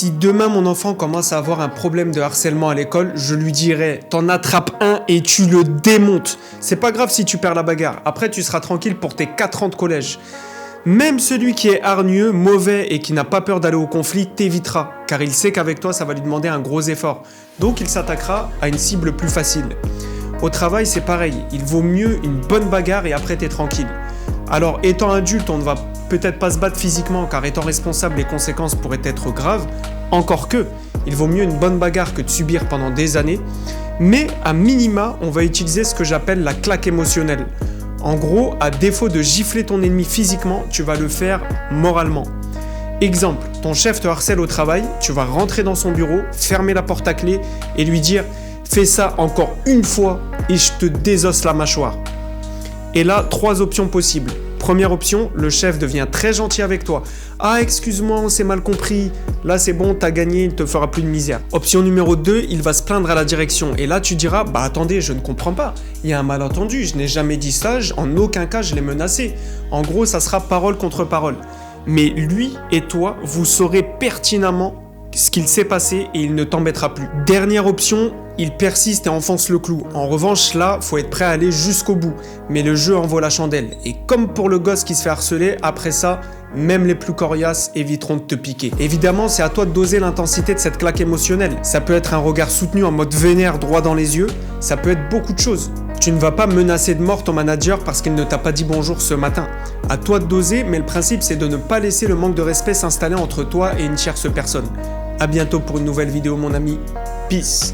Si demain mon enfant commence à avoir un problème de harcèlement à l'école, je lui dirai t'en attrapes un et tu le démontes. C'est pas grave si tu perds la bagarre, après tu seras tranquille pour tes 4 ans de collège. Même celui qui est hargneux, mauvais et qui n'a pas peur d'aller au conflit t'évitera, car il sait qu'avec toi ça va lui demander un gros effort. Donc il s'attaquera à une cible plus facile. Au travail c'est pareil, il vaut mieux une bonne bagarre et après t'es tranquille. Alors étant adulte on ne va peut-être pas se battre physiquement car étant responsable les conséquences pourraient être graves, encore que, il vaut mieux une bonne bagarre que de subir pendant des années, mais à minima on va utiliser ce que j'appelle la claque émotionnelle. En gros, à défaut de gifler ton ennemi physiquement, tu vas le faire moralement. Exemple, ton chef te harcèle au travail, tu vas rentrer dans son bureau, fermer la porte à clé et lui dire « Fais ça encore une fois et je te désosse la mâchoire ». Et là, 3 options possibles. Première option, le chef devient très gentil avec toi. « Ah, excuse-moi, on s'est mal compris. Là, c'est bon, t'as gagné, il te fera plus de misère. » Option numéro 2, il va se plaindre à la direction. Et là, tu diras « Bah attendez, je ne comprends pas. Il y a un malentendu, je n'ai jamais dit ça, en aucun cas je l'ai menacé. » En gros, ça sera parole contre parole. Mais lui et toi, vous saurez pertinemment ce qu'il s'est passé et il ne t'embêtera plus. Dernière option, il persiste et enfonce le clou. En revanche, là, faut être prêt à aller jusqu'au bout. Mais le jeu en vaut la chandelle. Et comme pour le gosse qui se fait harceler, après ça, même les plus coriaces éviteront de te piquer. Évidemment, c'est à toi de doser l'intensité de cette claque émotionnelle. Ça peut être un regard soutenu en mode vénère droit dans les yeux. Ça peut être beaucoup de choses. Tu ne vas pas menacer de mort ton manager parce qu'il ne t'a pas dit bonjour ce matin. À toi de doser, mais le principe c'est de ne pas laisser le manque de respect s'installer entre toi et une tierce personne. A bientôt pour une nouvelle vidéo mon ami. Peace.